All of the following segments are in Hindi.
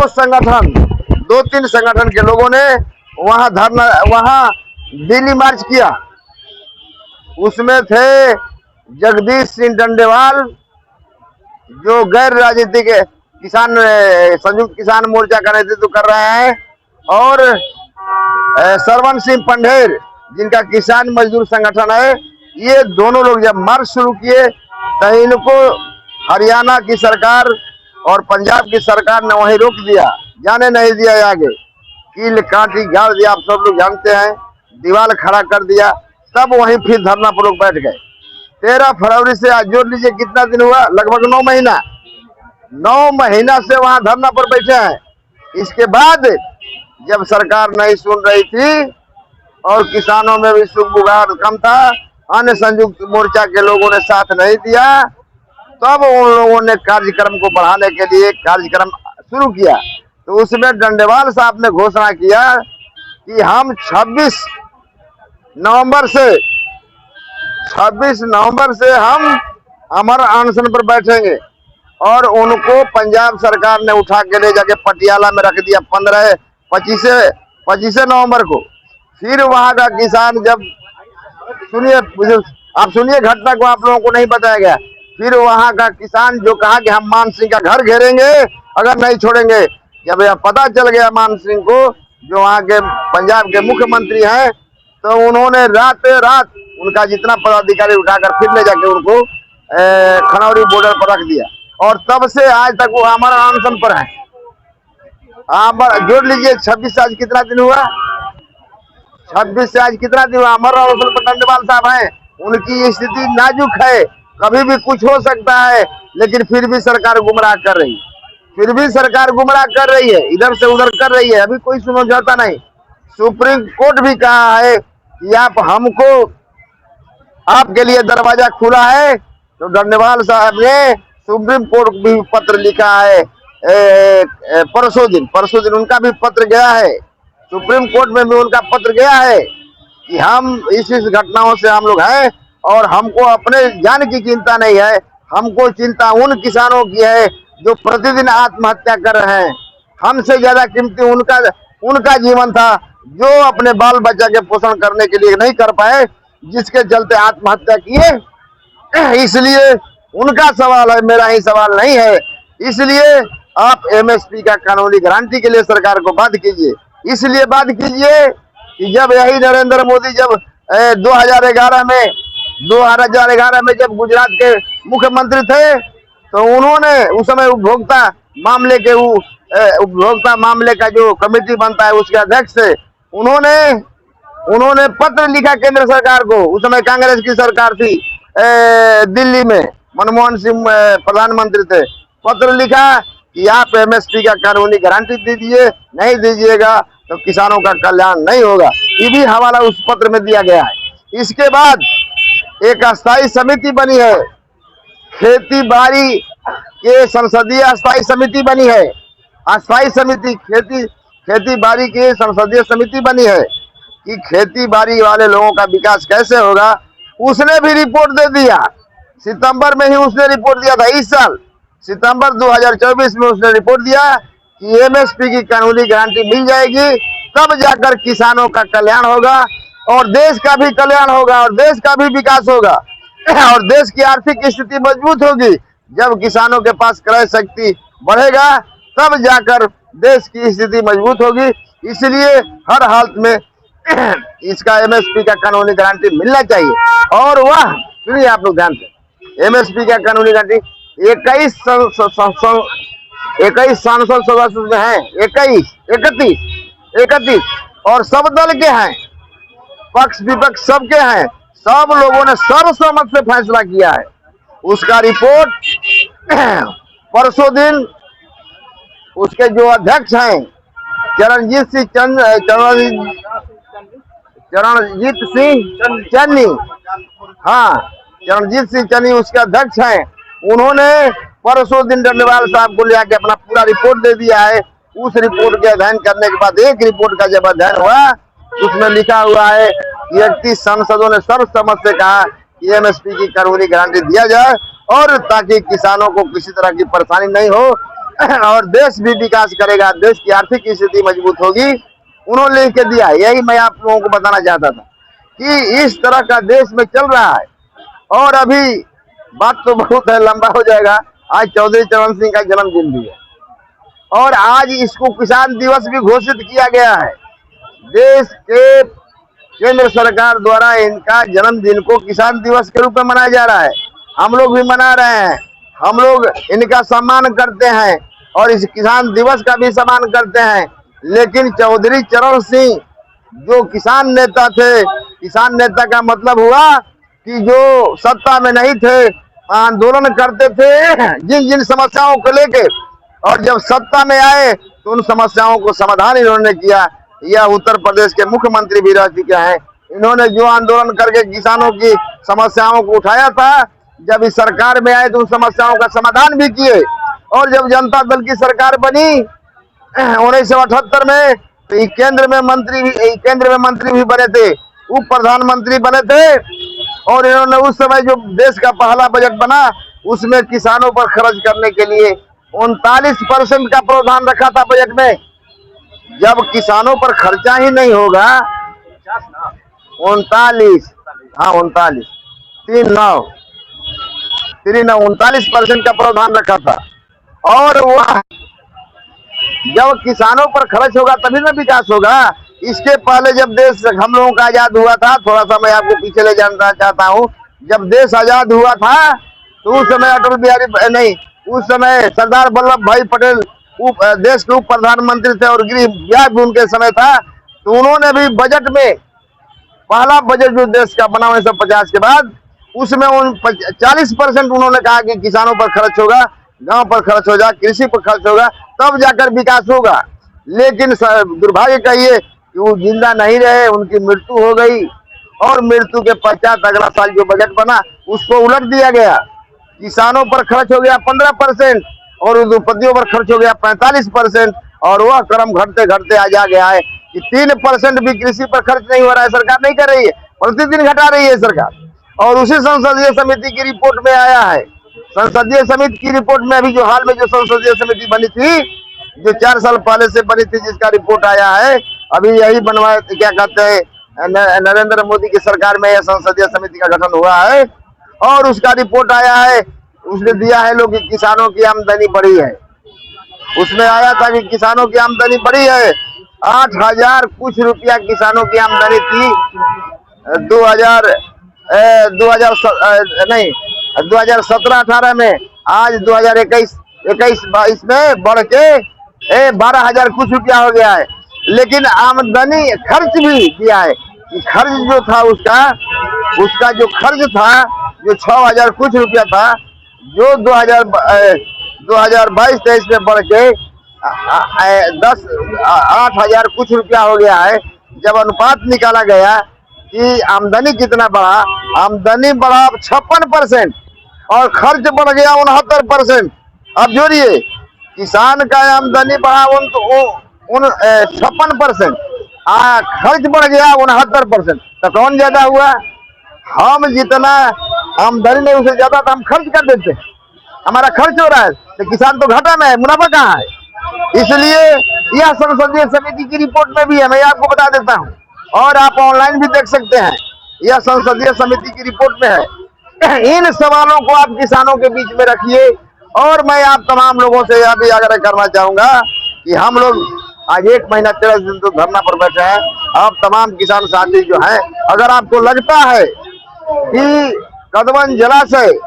दो तीन संगठन के लोगों ने वहां दिल्ली मार्च किया। उसमें थे जगदीश सिंह डंडेवाल, जो गैर राजनीतिक किसान संयुक्त किसान मोर्चा का नेतृत्व कर रहे हैं, और सरवन सिंह पंढेर, जिनका किसान मजदूर संगठन है। ये दोनों लोग जब मार्च शुरू किए तो इनको हरियाणा की सरकार और पंजाब की सरकार ने वहीं रोक दिया, जाने नहीं दिया आगे। कील काटी गाड़ दिया, आप सब लोग जानते हैं, दीवार खड़ा कर दिया। तब वहीं फिर धरना पर लोग बैठ गए। 13 फरवरी से आज जोड़ लीजिए कितना दिन हुआ, लगभग 9 महीना। 9 महीना से वहां धरना पर बैठे हैं। इसके बाद जब सरकार नहीं सुन रही थी और किसानों में भी सुख बुगार कम था, अन्य संयुक्त मोर्चा के लोगों ने साथ नहीं दिया, तब उन लोगों ने कार्यक्रम को बढ़ाने के लिए कार्यक्रम शुरू किया। तो उसमें डंडेवाल साहब ने घोषणा किया कि हम 26 नवंबर से हम अमर अनशन पर बैठेंगे। और उनको पंजाब सरकार ने उठा के ले जाके पटियाला में रख दिया 25 नवंबर को। फिर वहां का किसान जब सुनिए घटना को, आप लोगों को नहीं बताया गया। फिर वहां का किसान जो कहा कि हम मान सिंह का घर घेरेंगे अगर नहीं छोड़ेंगे, जब यह पता चल गया मान सिंह को, जो वहां के पंजाब के मुख्यमंत्री हैं, तो उन्होंने रात उनका जितना पदाधिकारी उठाकर फिर ले जाके उनको खनौरी बॉर्डर पर रख दिया। और तब से आज तक वो अमर अनशन पर है। आप जोड़ लीजिए 26 से आज कितना दिन हुआ, 26 से आज कितना दिन हुआ। अमर अनशन पर डंडेवाल साहब हैं। उनकी स्थिति नाजुक है, कभी भी कुछ हो सकता है, लेकिन फिर भी सरकार गुमराह कर रही है, इधर से उधर कर रही है। अभी कोई समझौता नहीं। सुप्रीम कोर्ट भी कहा है कि आपके लिए दरवाजा खुला है। तो डंडेवाल साहब ने सुप्रीम कोर्ट को भी पत्र लिखा है। परसों दिन उनका भी पत्र गया है, सुप्रीम कोर्ट में भी उनका पत्र गया है कि हम इस घटनाओं से हम लोग हैं और हमको अपने जान की चिंता नहीं है, हमको चिंता उन किसानों की है जो प्रतिदिन आत्महत्या कर रहे हैं। हमसे ज्यादा कीमती उनका जीवन था, जो अपने बाल बच्चा के पोषण करने के लिए नहीं कर पाए, जिसके चलते आत्महत्या किए। इसलिए उनका सवाल है, मेरा ही सवाल नहीं है। इसलिए आप एमएसपी का कानूनी गारंटी के लिए सरकार को बाध्य कीजिए। इसलिए बाध्य कीजिए कि जब यही नरेंद्र मोदी जब 2011 में जब गुजरात के मुख्यमंत्री थे, तो उन्होंने उस समय उपभोक्ता मामले का जो कमेटी बनता है उसके अध्यक्ष थे, उन्होंने पत्र लिखा केंद्र सरकार को। उस समय कांग्रेस की सरकार थी, दिल्ली में मनमोहन सिंह प्रधानमंत्री थे। पत्र लिखा कि आप एमएसपी का कानूनी गारंटी दीजिए, नहीं दीजिएगा तो किसानों का कल्याण नहीं होगा। ये भी हवाला उस पत्र में दिया गया है। इसके बाद एक अस्थायी समिति बनी है, खेती बाड़ी के संसदीय अस्थायी समिति बनी है। अस्थायी समिति खेती बाड़ी की संसदीय समिति बनी है कि खेती बाड़ी वाले लोगों का विकास कैसे होगा। उसने भी रिपोर्ट दे दिया, सितंबर में ही उसने रिपोर्ट दिया था। इस साल सितंबर 2024 में उसने रिपोर्ट दिया कि एमएसपी की कानूनी गारंटी मिल जाएगी, तब जाकर किसानों का कल्याण होगा और देश का भी कल्याण होगा और देश का भी विकास होगा और देश की आर्थिक स्थिति मजबूत होगी। जब किसानों के पास क्रय शक्ति बढ़ेगा, तब जाकर देश की स्थिति मजबूत होगी। इसलिए हर हालत में इसका एमएसपी का कानूनी गारंटी मिलना चाहिए। और वह सुनिए, आप लोग ध्यान से, एमएसपी का कानूनी गारंटी 21 सांसद सदस्य में है, 31 और सब दल के हैं, पक्ष विपक्ष सबके हैं। सब लोगों ने सर्वसम्मत से फैसला किया है। उसका रिपोर्ट परसों दिन उसके जो अध्यक्ष हैं चरणजीत सिंह चन्नी उसके अध्यक्ष हैं। उन्होंने परसों दिन डंडेवाल साहब को ले आके अपना पूरा रिपोर्ट दे दिया है। उस रिपोर्ट के अध्ययन करने के बाद एक रिपोर्ट का जब अध्ययन हुआ, उसमें लिखा हुआ है कि 31 सांसदों ने सर्वसम्मत से कहा कि एमएसपी की कानूनी गारंटी दिया जाए और ताकि किसानों को किसी तरह की परेशानी नहीं हो और देश भी विकास करेगा, देश की आर्थिक स्थिति मजबूत होगी, उन्होंने लिख के दिया। यही मैं आप लोगों को बताना चाहता था कि इस तरह का देश में चल रहा है। और अभी बात तो बहुत है, लंबा हो जाएगा। आज चौधरी चरण सिंह का जन्मदिन भी है और आज इसको किसान दिवस भी घोषित किया गया है। देश के केंद्र सरकार द्वारा इनका जन्मदिन को किसान दिवस के रूप में मनाया जा रहा है। हम लोग भी मना रहे हैं, हम लोग इनका सम्मान करते हैं और इस किसान दिवस का भी सम्मान करते हैं। लेकिन चौधरी चरण सिंह जो किसान नेता थे, किसान नेता का मतलब हुआ कि जो सत्ता में नहीं थे, आंदोलन करते थे जिन जिन समस्याओं को लेके, और जब सत्ता में आए तो उन समस्याओं को समाधान इन्होंने किया। यह उत्तर प्रदेश के मुख्यमंत्री भी रह चुके हैं। इन्होंने जो आंदोलन करके किसानों की समस्याओं को उठाया था, जब इस सरकार में आए तो उन समस्याओं का समाधान भी किए। और जब जनता दल की सरकार बनी 1978 में, तो केंद्र में मंत्री भी बने थे, उप प्रधानमंत्री बने थे। और इन्होंने उस समय जो देश का पहला बजट बना, उसमें किसानों पर खर्च करने के लिए 39% का प्रावधान रखा था बजट में। जब किसानों पर खर्चा ही नहीं होगा, 39% का प्रावधान रखा था। और वह जब किसानों पर खर्च होगा तभी ना विकास होगा। इसके पहले जब देश हम लोगों का आजाद हुआ था, थोड़ा सा मैं आपको पीछे ले जाना चाहता हूँ। जब देश आजाद हुआ था तो उस समय अटल बिहारी नहीं, उस समय सरदार वल्लभ भाई पटेल देश के उप प्रधानमंत्री थे और गृह विभाग भी उनके समय था। तो उन्होंने भी बजट में, पहला बजट जो देश का बना 1950 के बाद, उसमें 40% उन्होंने कहा कि किसानों पर खर्च होगा, गांव पर खर्च होगा, कृषि पर खर्च होगा, तब जाकर विकास होगा। लेकिन दुर्भाग्य कहिए कि वो जिंदा नहीं रहे, उनकी मृत्यु हो गई। और मृत्यु के पश्चात अगला साल जो बजट बना उसको उलट दिया गया। किसानों पर खर्च हो गया 15% और उद्योगपतियों पर खर्च हो गया 45%। और वह क्रम घटते घटते आज आ गया है कि 3% भी कृषि पर खर्च नहीं हो रहा है। सरकार नहीं कर रही है, प्रतिदिन घटा रही है सरकार। और उसी संसदीय समिति की रिपोर्ट में आया है, संसदीय समिति की रिपोर्ट में, अभी जो हाल में जो संसदीय समिति बनी थी, जो 4 साल पहले से बनी थी, जिसका रिपोर्ट आया है, अभी यही बनवाए, क्या कहते हैं, नरेंद्र मोदी की सरकार में यह संसदीय समिति का गठन हुआ है। और उसका रिपोर्ट आया है, उसने दिया है लोग कि किसानों की आमदनी बढ़ी है। उसमें आया था कि किसानों की आमदनी बढ़ी है, 8,000 कुछ रुपया किसानों की आमदनी थी 2017-18 में। आज 2021-22 में बढ़ के 12,000 कुछ रुपया हो गया है। लेकिन आमदनी खर्च भी दिया है कि खर्च जो था उसका जो खर्च था, जो 6,000 कुछ रुपया था, जो 2022-23 में बढ़ के 8,000 कुछ रुपया हो गया है। जब अनुपात निकाला गया कि आमदनी कितना बढ़ा, आमदनी बढ़ा 56% और खर्च बढ़ गया 69%। अब जोड़िए, किसान का आमदनी बढ़ा 56%, खर्च बढ़ गया 69%, तो कौन ज्यादा हुआ? हम जितना आमदनी में उसे ज्यादा तो हम खर्च कर देते, हमारा खर्च हो रहा है, तो किसान तो घाटा में है, मुनाफा कहाँ है? इसलिए यह संसदीय समिति की रिपोर्ट में भी है, मैं आपको बता देता हूँ, और आप ऑनलाइन भी देख सकते हैं, यह संसदीय समिति की रिपोर्ट में है। इन सवालों को आप किसानों के बीच में रखिए। और मैं आप तमाम लोगों से यह भी आग्रह करना चाहूंगा कि हम लोग आज 1 महीना 13 दिन तो धरना पर बैठे हैं। आप तमाम किसान साथी जो हैं, अगर आपको लगता है कि कदवन जलाशय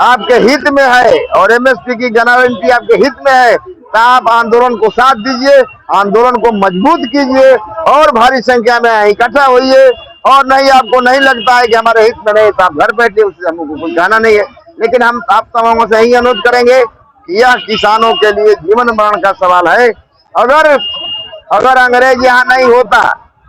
आपके हित में है और एमएसपी की गारंटी आपके हित में है, तो आप आंदोलन को साथ दीजिए, आंदोलन को मजबूत कीजिए और भारी संख्या में इकट्ठा होइए। और नहीं, आपको नहीं लगता है कि हमारे हित में नहीं, तो आप घर बैठे, उससे हमको कुछ जाना नहीं है। लेकिन हम आप तमामों से यही अनुरोध करेंगे कि यह किसानों के लिए जीवन मरण का सवाल है। अगर अंग्रेज यहाँ नहीं होता,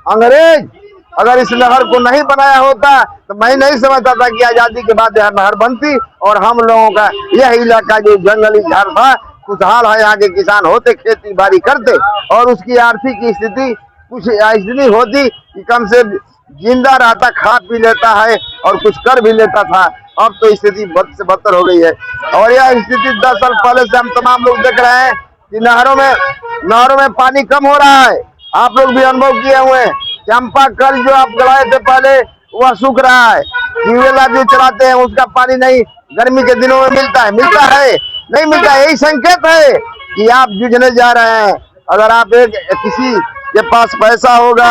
अंग्रेज अगर इस नहर को नहीं बनाया होता, तो मैं नहीं समझता था कि आजादी के बाद यह नहर बनती और हम लोगों का यह इलाका जो जंगली झाड़ था खुशहाल है, यहाँ के किसान होते, खेती बाड़ी करते और उसकी आर्थिक स्थिति कुछ ऐसी होती कि कम से जिंदा रहता, खा पी लेता है और कुछ कर भी लेता था। अब तो स्थिति बद से बदतर हो गई है। और यह स्थिति 10 साल पहले से हम तमाम लोग देख रहे हैं कि नहरों में पानी कम हो रहा है। आप लोग भी अनुभव किए हुए हैं। चंपा कल जो आप गलाए थे पहले, वह सूख रहा है। ट्यूबवेल आप जो चलाते हैं उसका पानी नहीं गर्मी के दिनों में मिलता है नहीं मिलता। यही संकेत है कि आप जूझने जा रहे हैं। अगर आप किसी के पास पैसा होगा,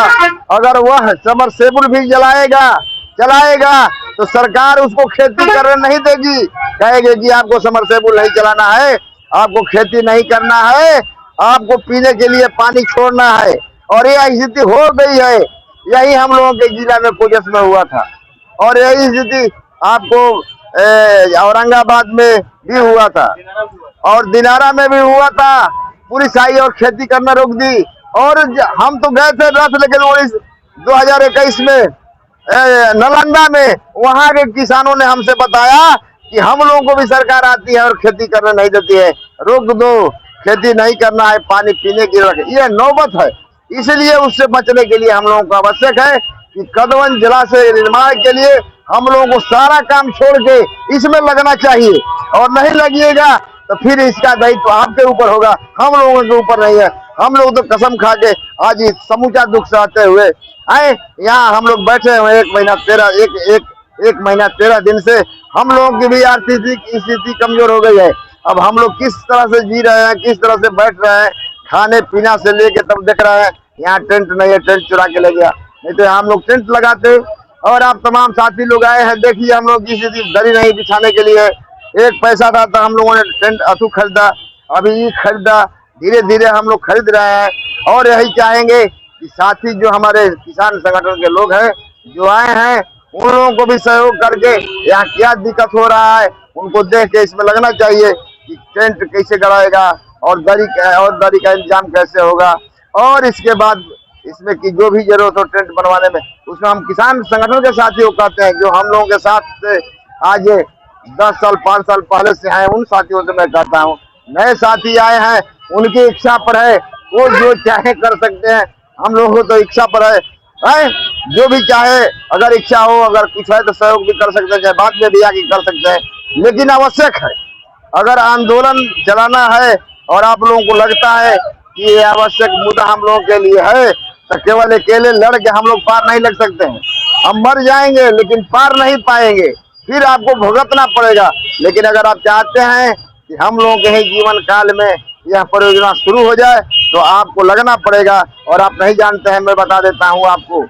अगर वह समरसेबुल भी चलाएगा तो सरकार उसको खेती करने नहीं देगी, कहेगी कि आपको समरसेबुल नहीं चलाना है, आपको खेती नहीं करना है, आपको पीने के लिए पानी छोड़ना है। और यह स्थिति हो गई है। यही हम लोगों के जिला में कोजस में हुआ था और यही स्थिति आपको औरंगाबाद में भी हुआ था और दिनारा में भी हुआ था। पुलिस आई और खेती करना रोक दी। और हम तो गए थे रथ लेकिन 2021 में नालंदा में, वहां के किसानों ने हमसे बताया कि हम लोगों को भी सरकार आती है और खेती करने नहीं देती है, रोक दो, खेती नहीं करना है, पानी पीने की ये नौबत है। इसलिए उससे बचने के लिए हम लोगों को आवश्यक है कि कदवन जलाशय निर्माण के लिए हम लोगों को सारा काम छोड़ के इसमें लगना चाहिए। और नहीं लगिएगा तो फिर इसका दायित्व आपके ऊपर होगा, हम लोगों के ऊपर नहीं है। हम लोग तो कसम खा के आज समूचा दुख सहते हुए आए यहाँ हम लोग बैठे हुए। एक महीना 13 दिन से हम लोगों की भी आर्थिक स्थिति कमजोर हो गई है। अब हम लोग किस तरह से जी रहे हैं, किस तरह से बैठ रहे हैं, खाने पीना से लेके तब देख रहे हैं। यहाँ टेंट नहीं है, टेंट चुरा के ले गया, नहीं तो हम लोग टेंट लगाते। और आप तमाम साथी लोग आए हैं, देखिए हम लोग की स्थिति दरी नहीं बिछाने के लिए। एक पैसा था तो हम लोगों ने टेंट अथू खरीदा, अभी खरीदा, धीरे धीरे हम लोग खरीद रहे हैं। और यही चाहेंगे कि साथी जो हमारे किसान संगठन के लोग हैं जो आए हैं, उन लोगों को भी सहयोग करके यहाँ क्या दिक्कत हो रहा है उनको देख के इसमें लगना चाहिए कि टेंट कैसे गड़ाएगा और दरी का इंतजाम कैसे होगा। और इसके बाद इसमें की जो भी जरूरत हो टेंट बनवाने में, उसमें हम किसान संगठन के साथियों को कहते हैं जो हम लोगों के साथ से आज 10 साल 5 साल पहले से आए, उन साथियों से मैं कहता हूँ नए साथी आए हैं, उनकी इच्छा पर है, वो जो चाहे कर सकते हैं। हम लोगों को तो इच्छा पर है, जो भी चाहे, अगर इच्छा हो, अगर कुछ है तो सहयोग भी कर सकते हैं, बाद में भी आके कर सकते हैं। लेकिन आवश्यक है, अगर आंदोलन चलाना है और आप लोगों को लगता है कि ये आवश्यक मुद्दा हम लोगों के लिए है, तो केवल अकेले लड़ के हम लोग पार नहीं लग सकते हैं। हम मर जाएंगे लेकिन पार नहीं पाएंगे, फिर आपको भुगतना पड़ेगा। लेकिन अगर आप चाहते हैं कि हम लोगों के ही जीवन काल में यह परियोजना शुरू हो जाए तो आपको लगना पड़ेगा। और आप नहीं जानते हैं, मैं बता देता हूँ आपको,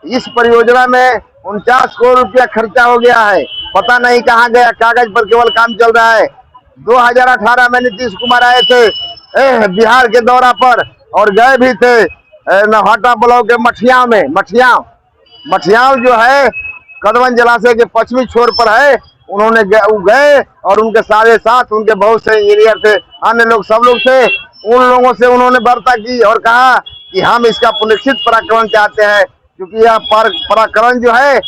इस परियोजना में 49 करोड़ रुपया खर्चा हो गया है, पता नहीं कहाँ गया, कागज पर केवल काम चल रहा है। 2018 में नीतीश कुमार आए थे बिहार के दौरा पर और गए भी थे नौहटा ब्लॉक के मठियाव जो है कदवन जलाशय के पश्चिमी छोर पर है। उन्होंने गए और उनके सारे साथ उनके बहुत से इंजीनियर थे, अन्य लोग, सब लोग थे। उन लोगों से उन्होंने वार्ता की और कहा कि हम इसका पुनरीक्षित पराक्रमण चाहते हैं, क्योंकि यह पराक्रमण जो है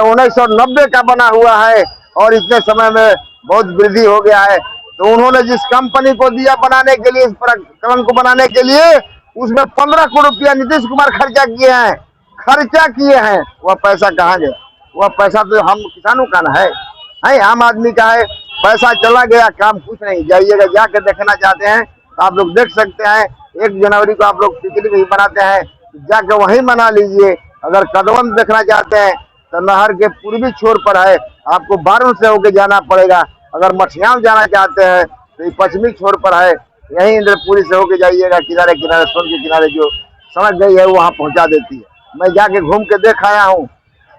1990 का बना हुआ है और इतने समय में बहुत वृद्धि हो गया है। तो उन्होंने जिस कंपनी को दिया बनाने के लिए, इस पराक्रमण को बनाने के लिए, उसमें 15 करोड़ रुपया नीतीश कुमार खर्चा किए हैं। वह पैसा कहाँ गया? वह पैसा तो हम किसानों का ना है, आम आदमी का है। पैसा चला गया, काम कुछ नहीं। जाइएगा, जाके देखना चाहते हैं तो आप लोग देख सकते हैं। 1 जनवरी को आप लोग पिकनिक भी बनाते हैं, जाके वहीं मना लीजिए। अगर कदवन देखना चाहते हैं तो नहर के पूर्वी छोर पर है, आपको बारून से होके जाना पड़ेगा। अगर मठियाव जाना चाहते हैं तो ये पश्चिमी छोर पर है, यहीं इंद्रपुरी से होके जाइएगा। किनारे सोन के किनारे जो सड़क गई है वहाँ पहुँचा देती है। मैं जाके घूम के देख आया हूँ,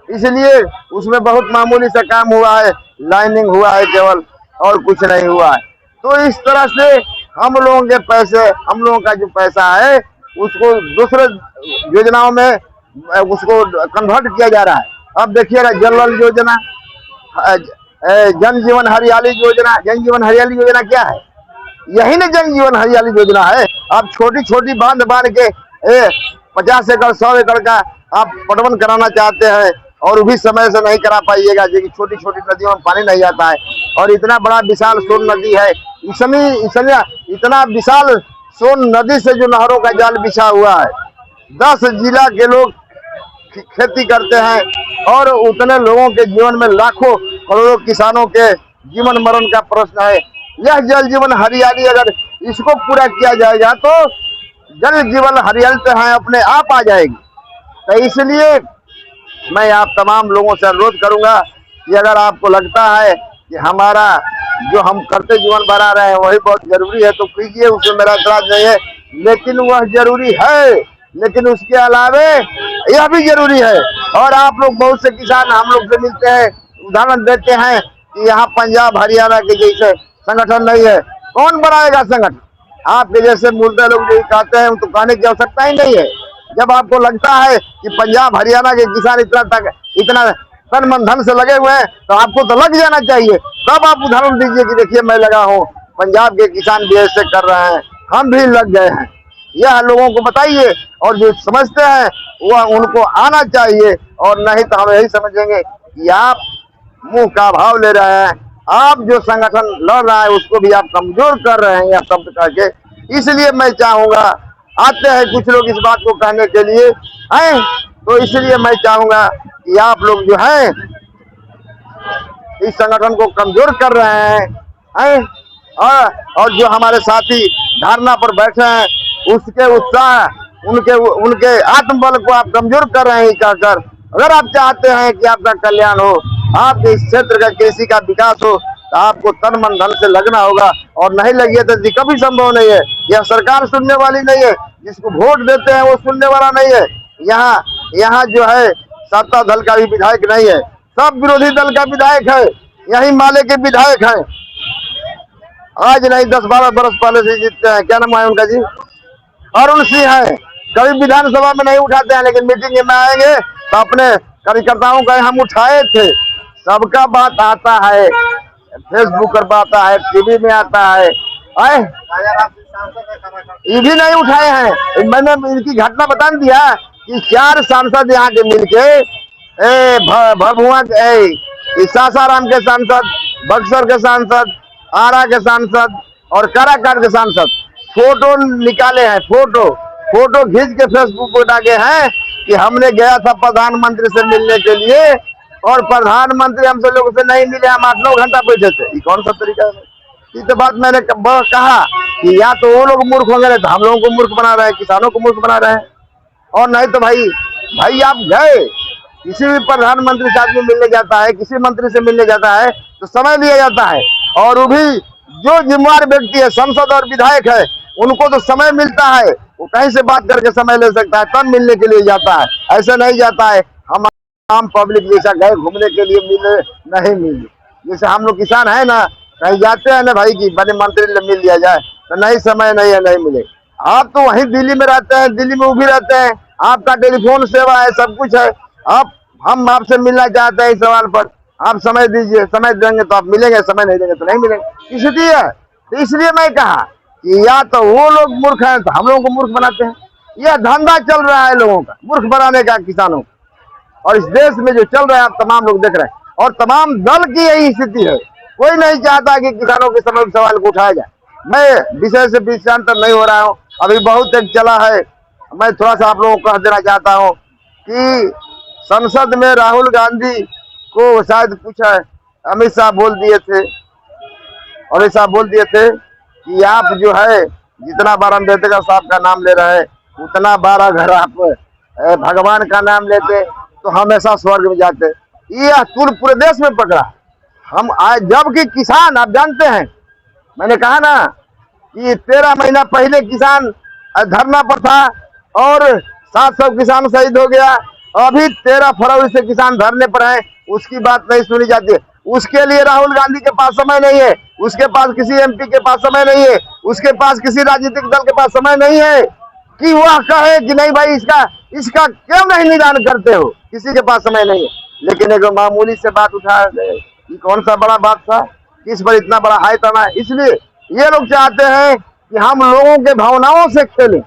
इसलिए उसमें बहुत मामूली सा काम हुआ है, लाइनिंग हुआ है केवल, और कुछ नहीं हुआ है। तो इस तरह से हम लोगों के पैसे, हम लोगों का जो पैसा है उसको दूसरे योजनाओं में उसको कन्वर्ट किया जा रहा है। अब देखिएगा जल योजना, जन जीवन हरियाली योजना। जन जीवन हरियाली योजना क्या है? यही ना जन जीवन हरियाली योजना है। आप छोटी छोटी बांध के 50 एकड़ 100 एकड़ का आप पटवन कराना चाहते हैं और भी समय से नहीं करा पाइएगा, जो कि छोटी छोटी नदियों में पानी नहीं आता है। और इतना बड़ा विशाल सोन नदी है, इतना विशाल सोन नदी से जो नहरों का जाल बिछा हुआ है, 10 जिला के लोग खेती करते हैं और उतने लोगों के जीवन में लाखों करोड़ों किसानों के जीवन मरण का प्रश्न है। यह जल जीवन हरियाली अगर इसको पूरा किया जाएगा तो जल जीवन हरियाली तो है अपने आप आ जाएगी। तो इसलिए मैं आप तमाम लोगों से अनुरोध करूंगा कि अगर आपको लगता है कि हमारा जो हम करते जीवन बना रहे हैं वही बहुत जरूरी है तो कीजिए, उसमें मेरा एतराज नहीं है, लेकिन वह जरूरी है, लेकिन उसके अलावे यह भी जरूरी है। और आप लोग बहुत से किसान हम लोग से मिलते हैं, उदाहरण देते हैं कि यहाँ पंजाब हरियाणा के जैसे संगठन नहीं है। कौन बनाएगा संगठन? आपके जैसे मुर्दे लोग जो कहते हैं तो कहने की आवश्यकता ही नहीं है। जब आपको लगता है कि पंजाब हरियाणा के किसान इतना तन मन धन से लगे हुए हैं तो आपको तो लग जाना चाहिए। तब आप उदाहरण दीजिए कि देखिए मैं लगा हूँ, पंजाब के किसान भी ऐसे कर रहे हैं, हम भी लग गए हैं। यह लोगों को बताइए और जो समझते हैं वह उनको आना चाहिए, और नहीं तो हम यही समझेंगे कि आप मुंह का भाव ले रहे हैं, आप जो संगठन लड़ रहा है उसको भी आप कमजोर कर रहे हैं यह शब्द करके। इसलिए मैं चाहूंगा, आते हैं कुछ लोग इस बात को कहने के लिए हैं, तो इसलिए मैं चाहूंगा कि आप लोग जो है इस संगठन को कमजोर कर रहे हैं और जो हमारे साथी धरना पर बैठे हैं उसके उत्साह उनके आत्मबल को आप कमजोर कर रहे हैं कहकर। अगर आप चाहते हैं कि आपका कल्याण हो, आपके इस क्षेत्र का कृषि का विकास हो, तो आपको तन मन धन से लगना होगा, और नहीं लगिए तो जी कभी संभव नहीं है। यह सरकार सुनने वाली नहीं है, जिसको वोट देते हैं वो सुनने वाला नहीं है। यहाँ जो है सत्ता दल का भी विधायक नहीं है, सब विरोधी दल का विधायक है, यही माले के विधायक हैं। आज नहीं 10-12 बरस पहले से जीतते हैं। क्या नाम है उनका जी? अरुण सिंह है। कभी विधानसभा में नहीं उठाते हैं, लेकिन मीटिंग में आएंगे तो अपने कार्यकर्ताओं का हम उठाए थे। सबका बात आता है, फेसबुक पर आता है, टीवी में आता है, ये भी नहीं उठाए हैं। मैंने इनकी घटना बता दिया कि 4 सांसद यहाँ के मिलके भभुआ के सासाराम के सांसद, बक्सर के सांसद, आरा के सांसद और काराकाट के सांसद फोटो निकाले हैं, फोटो खींच के फेसबुक पर डाले हैं कि हमने गया था प्रधानमंत्री से मिलने के लिए और प्रधानमंत्री हमसे लोगों से नहीं मिले, हम 8-9 घंटा बैठे थे। ये कौन सा तरीका है? इस तो बात मैंने कहा कि या तो वो लोग मूर्ख होंगे, तो हम लोगों को मूर्ख बना रहे हैं, किसानों को मूर्ख बना रहे हैं। और नहीं तो भाई आप गए, किसी भी प्रधानमंत्री से आदमी मिलने जाता है, किसी मंत्री से मिलने जाता है तो समय लिया जाता है, और वो भी जो जिम्मेदार व्यक्ति है, संसद और विधायक है, उनको तो समय मिलता है, वो कहीं से बात करके समय ले सकता है, तब मिलने के लिए जाता है। ऐसे नहीं जाता है हम आम पब्लिक जैसा गए घूमने के लिए, मिले नहीं मिले। जैसे हम लोग किसान है ना, कहीं जाते हैं ना भाई कि बड़े मंत्री से मिल लिया जाए, तो नहीं समय नहीं है, नहीं मिले। आप तो वहीं दिल्ली में रहते हैं, दिल्ली में उभी रहते हैं, आपका टेलीफोन सेवा है, सब कुछ है। आप हम आपसे मिलना चाहते हैं इस सवाल पर, आप समय दीजिए, समय देंगे तो आप मिलेंगे, समय नहीं देंगे तो नहीं मिलेंगे। इसलिए मैं कहा कि या तो वो लोग मूर्ख हैं तो हम लोगों को मूर्ख बनाते हैं। यह धंधा चल रहा है लोगों का, मूर्ख बनाने का किसानों को। और इस देश में जो चल रहा है आप तमाम लोग देख रहे हैं, और तमाम दल की यही स्थिति है। कोई नहीं चाहता कि किसानों के समय सवाल को उठाया जाए। मैं विषय से विषयांतर नहीं हो रहा हूँ, अभी बहुत एक चला है। मैं थोड़ा सा आप लोगों को कह देना चाहता हूँ कि संसद में राहुल गांधी को शायद कुछ अमित शाह बोल दिए थे कि आप जो है जितना बार अम्बेडकर साहब का नाम ले रहे हैं उतना बार अगर आप भगवान का नाम लेते तो हमेशा स्वर्ग में जाते। यह पूरे देश में पकड़ा। हम आज जबकि किसान, आप जानते हैं मैंने कहा ना कि 13 महीना पहले किसान धरना पर था और 700 किसान शहीद हो गया। अभी 13 फरवरी से किसान धरने पर है, उसकी बात नहीं सुनी जाती है। उसके लिए राहुल गांधी के पास समय नहीं है, उसके पास किसी एमपी के पास समय नहीं है, उसके पास किसी राजनीतिक दल के पास समय नहीं है कि वह कहे कि नहीं भाई इसका क्यों नहीं निदान करते हो। किसी के पास समय नहीं है। लेकिन एक मामूली से बात उठा गए, ये कौन सा बड़ा बात था, किस पर इतना बड़ा हाई तना है। इसलिए ये लोग चाहते हैं कि हम लोगों के भावनाओं से खेलें।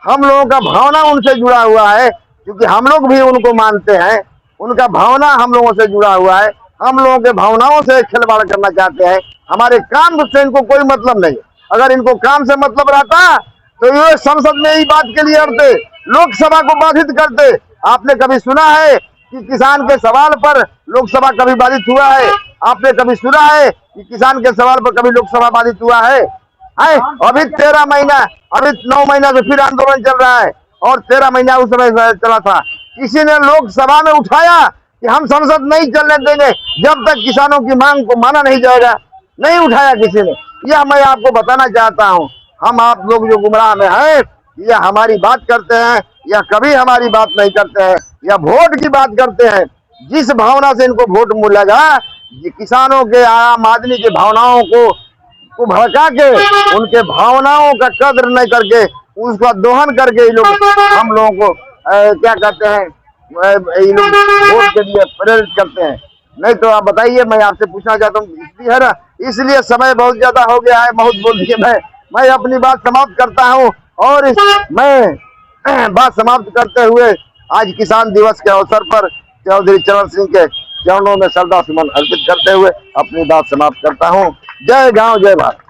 हम लोगों का भावना उनसे जुड़ा हुआ है, क्योंकि हम लोग भी उनको मानते हैं, उनका भावना हम लोगों से जुड़ा हुआ है। हम लोगों के भावनाओं से खिलवाड़ करना चाहते हैं। हमारे काम से इनको कोई मतलब नहीं। अगर इनको काम से मतलब रहता तो ये संसद में ही बात के लिए अड़ते, लोकसभा को बाधित करते, आपने कभी सुना है कि किसान के सवाल पर लोकसभा कभी बाधित हुआ है? आपने कभी सुना है कि किसान के सवाल पर कभी लोकसभा बाधित हुआ है? अभी 13 महीना, अभी 9 महीना से फिर आंदोलन चल रहा है और 13 महीना उस समय चला था। किसी ने लोकसभा में उठाया कि हम संसद नहीं चलने देंगे जब तक किसानों की मांग को माना नहीं जाएगा? नहीं उठाया किसी ने। यह मैं आपको बताना चाहता हूं। हम आप लोग जो गुमराह में हैं, या हमारी बात करते हैं या कभी हमारी बात नहीं करते हैं, या वोट की बात करते हैं। जिस भावना से इनको वोट मिलेगा, किसानों के, आम आदमी की भावनाओं को भड़का के, उनके भावनाओं का कदर नहीं करके, उसका दोहन करके ये लोग हम लोगों को क्या कहते हैं, ये लोग वोट के लिए प्रेरित करते हैं। नहीं तो आप बताइए, मैं आपसे पूछना चाहता हूँ, इसलिए है ना, इसलिए समय बहुत ज्यादा हो गया है, बहुत बोल दिए। मैं अपनी बात समाप्त करता हूँ और मैं बात समाप्त करते हुए आज किसान दिवस के अवसर पर चौधरी चरण सिंह के चरणों में श्रद्धा सुमन अर्पित करते हुए अपनी बात समाप्त करता हूँ। जय गांव जय भारत।